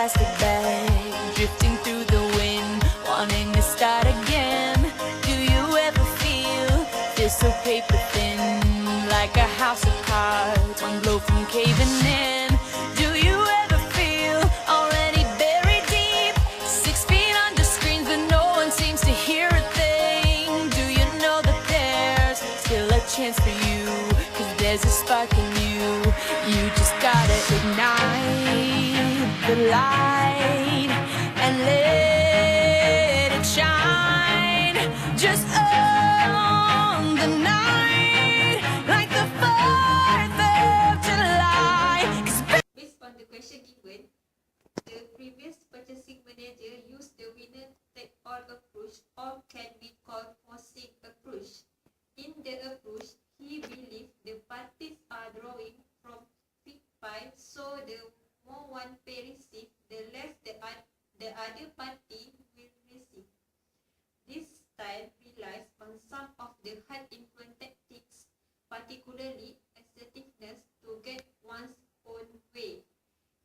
plastic bag, drifting through the wind, wanting to start again. Do you ever feel so paper thin, like a house of cards, one blow from caving in? Do you ever feel already buried deep, 6 feet under screens, but no one seems to hear a thing? Do you know that there's still a chance for you, 'cause there's a spark in you? You just gotta ignite the light and let it shine, just on the night, like the 4th of July. Based on the question given, the previous purchasing manager used the winner-take-all approach, or can be called forcing approach. In the approach, he believed the parties are drawing from big pie, so the more one pair receive, the less the other party will receive. This style relies on some of the hard-influence tactics, particularly assertiveness to get one's own way.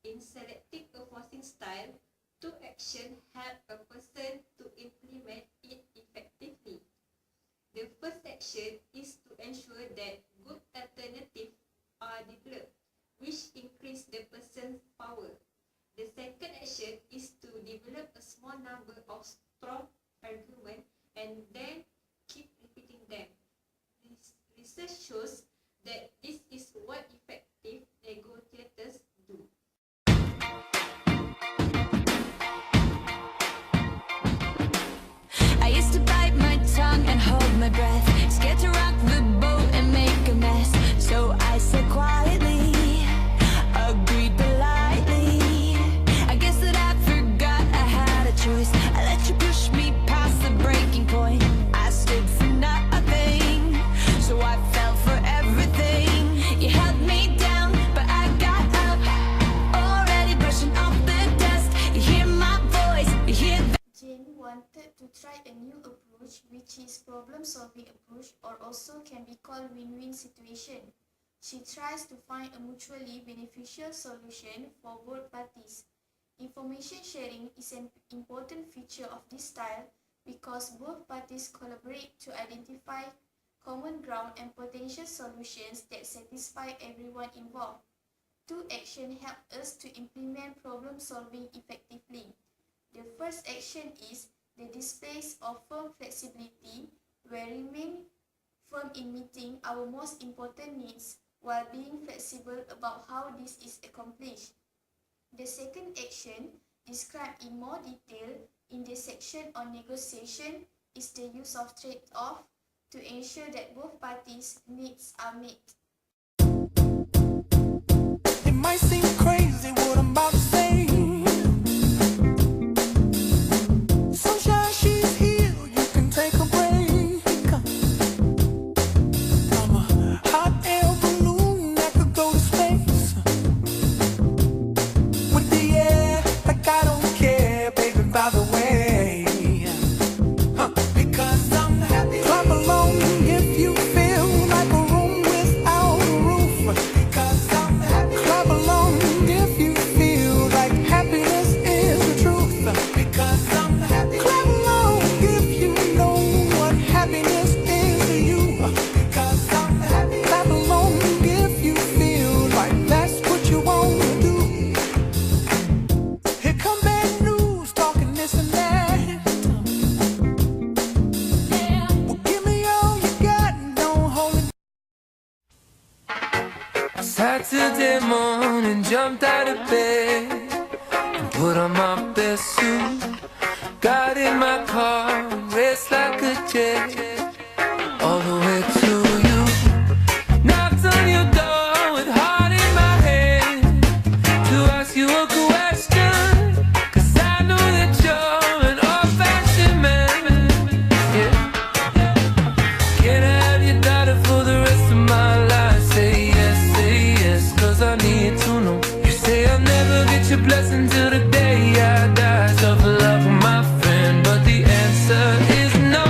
In selecting a forcing style, 2 actions help a person to implement it effectively. The first action is to ensure that good alternatives are developed, which increase the person's power. The second action is to develop a small number of strong arguments and then keep repeating them. Research shows that this is what effective negotiators do. I used to bite my tongue and hold my breath, scared to rock the boat and make a mess. So I said quietly, agreed politely. I guess that I forgot I had a choice. I let you push me past the breaking point. I stood for nothing, so I fell for everything. You held me down, but I got up, already brushing off the dust. You hear my voice, you hear Jane wanted to try a new approach, which is problem-solving approach, or also can be called win-win situation. She tries to find a mutually beneficial solution for both parties. Information sharing is an important feature of this style because both parties collaborate to identify common ground and potential solutions that satisfy everyone involved. 2 actions help us to implement problem-solving effectively. The first action is the display of firm flexibility, where remain firm in meeting our most important needs while being flexible about how this is accomplished. The second action, described in more detail in the section on negotiation, is the use of trade-off to ensure that both parties' needs are met. It might seem crazy what I'm about to say. Sunshine, she's here, you can take a break. I'm a hot air balloon that could go to space. With the air, like I don't care, baby, by the way. Because I'm happy. Clap along if you feel like a room without a roof. Because I'm happy. Clap along if you feel like happiness is the truth. Because I'm happy. Clap along if you know what happiness is to you. Because I'm happy. Clap along if you feel like that's what you want to do. Here come bad news, talking this and that. Well, give me all you got and don't hold it. Saturday morning, jumped out of bed and put on my best suit. Got in my car, raced like a jet all the way to you. Knocked on your door with heart in my hand to ask you a question, 'cause I know that you're an old-fashioned man. Yeah. Can I have your daughter for the rest of my life? Say yes, 'cause I need to know. You say I'll never get your blessing till the day I die. Tough love for my friend, but the answer is no.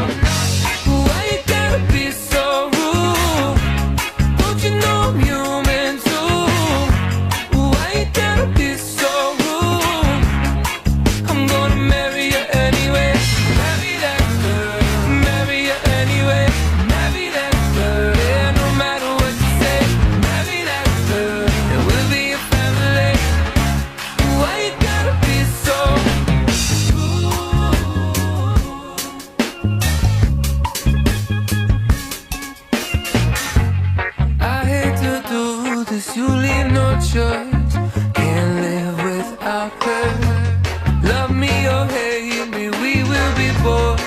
choice. Can't live without her. Love me or hate me, we will be boys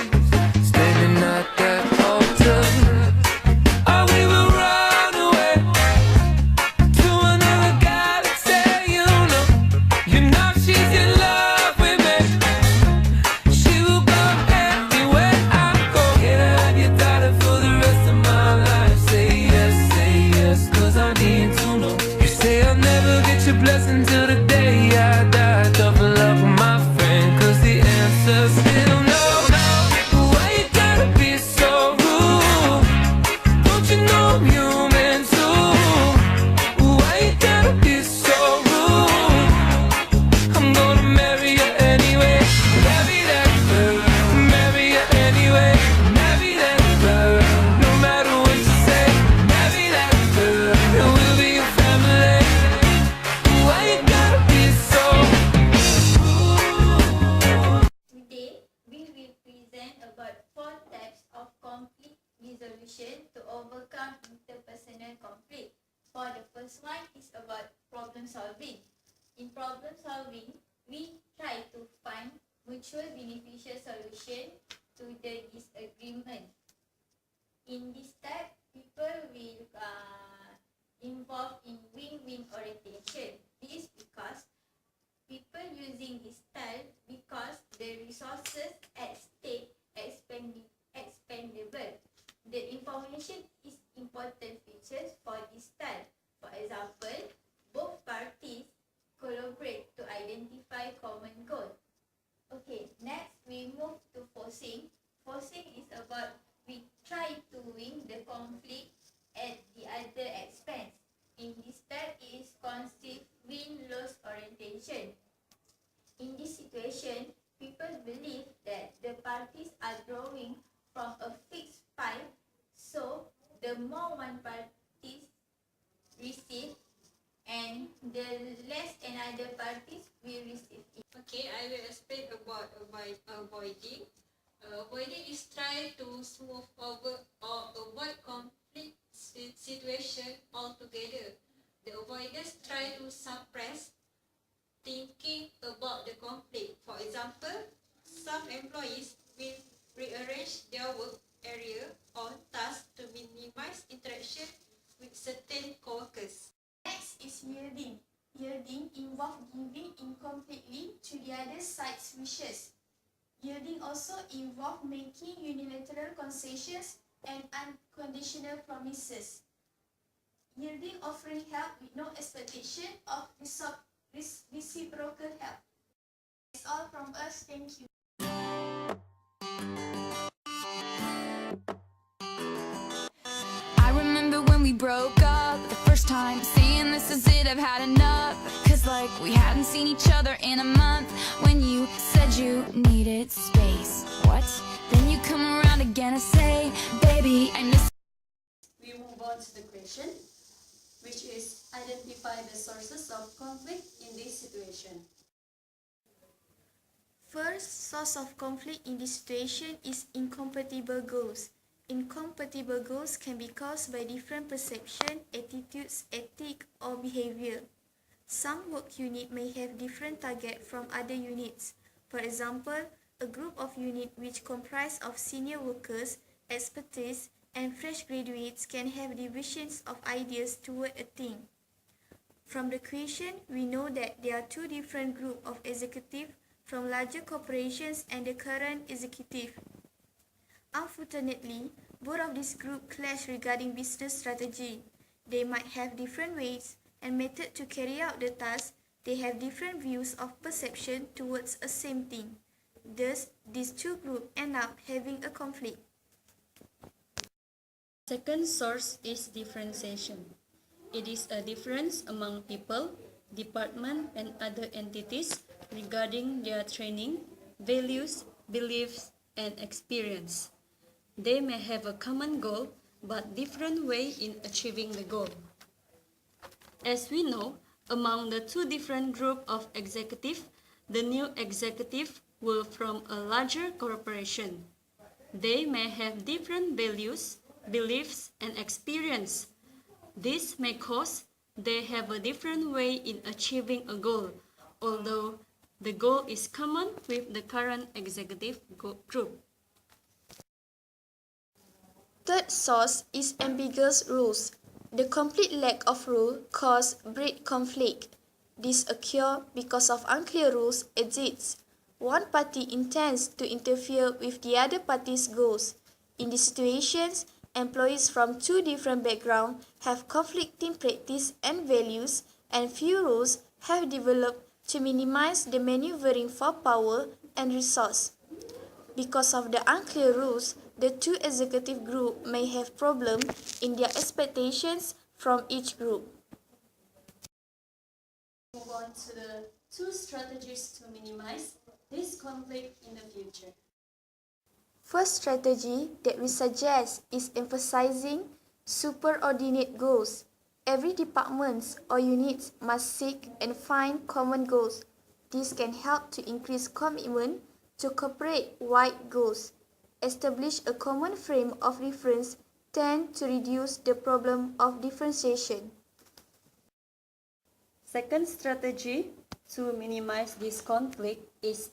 standing at that altar. Or we will run away to another galaxy. You know she's in love with me. She will go anywhere I go. Can I have your daughter for the rest of my life? Say yes, 'cause I need to know. You say I'll never get your blessing till the day I die. Tough love with my friend, 'cause the answer's still no. Why you gotta be so rude? Don't you know I'm human too? Why you gotta be so rude? I'm gonna marry you anyway. Marry that girl. Marry you anyway. Marry that girl. No matter what you say. Marry that girl. And we'll be a family. Why you gotta be so rude? Today, we will present about 4 types of conflict resolution to overcome interpersonal conflict. For the first one is about problem solving. In problem solving, we try to find mutual beneficial solution to the disagreement. In this type, people will involve in win-win orientation. This because people using this style because the resources at stake expendable. The information is important features for this style. For example, both parties collaborate to identify common goal. Okay, next we move to forcing. Forcing is about we try to win the conflict at the other expense. In this style, it is conceived win-lose orientation. In this situation, people believe that the parties are drawing from a fixed pile, so the more one party receive and the less another parties will receive it. Okay, I will explain about avoiding. Avoiding is try to smooth over or avoid conflict situation altogether. The avoiders try to suppress thinking about the conflict. For example, some employees will rearrange their work area or tasks to minimize interaction with certain co-workers. Next is yielding. Yielding involves giving incompletely to the other side's wishes. Yielding also involves making unilateral concessions and unconditional promises. Yielding offering help with no expectation of reciprocal help. That's all from us. Thank you. I remember when we broke up the first time, saying this is it, I've had enough. Cause like we hadn't seen each other in a month. When you said you needed space, what? Then you come around again and say, baby, I miss. We move on to the question, which is identify the sources of conflict in this situation. First source of conflict in this situation is incompatible goals. Incompatible goals can be caused by different perception, attitudes, ethic, or behavior. Some work unit may have different target from other units. For example, a group of unit which comprise of senior workers, expertise, and fresh graduates can have divisions of ideas toward a thing. From the question, we know that there are 2 different groups of executive from larger corporations and the current executive. Unfortunately, both of these groups clash regarding business strategy. They might have different ways and methods to carry out the task. They have different views of perception towards a same thing. Thus, these 2 groups end up having a conflict. Second source is differentiation. It is a difference among people, department, and other entities regarding their training, values, beliefs, and experience. They may have a common goal, but different way in achieving the goal. As we know, among the 2 different groups of executive, the new executive were from a larger corporation. They may have different values, beliefs, and experience. This may cause They have a different way in achieving a goal, although the goal is common with the current executive group. Third source is ambiguous rules. The complete lack of rule causes breed conflict. This occurs because of unclear rules exist. One party intends to interfere with the other party's goals. In these situations, employees from two different backgrounds have conflicting practice and values, and few rules have developed to minimize the maneuvering for power and resource. Because of the unclear rules, the two executive groups may have problems in their expectations from each group. Move on to the 2 strategies to minimize this conflict in the future. First strategy that we suggest is emphasizing superordinate goals. Every department or unit must seek and find common goals. This can help to increase commitment to corporate-wide goals. Establish a common frame of reference tend to reduce the problem of differentiation. Second strategy to minimize this conflict is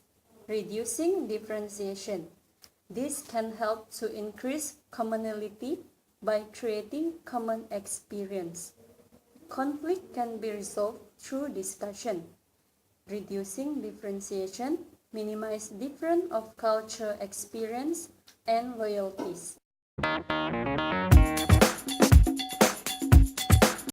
reducing differentiation. This can help to increase commonality by creating common experience. Conflict can be resolved through discussion. Reducing differentiation minimize difference of culture experience and loyalties.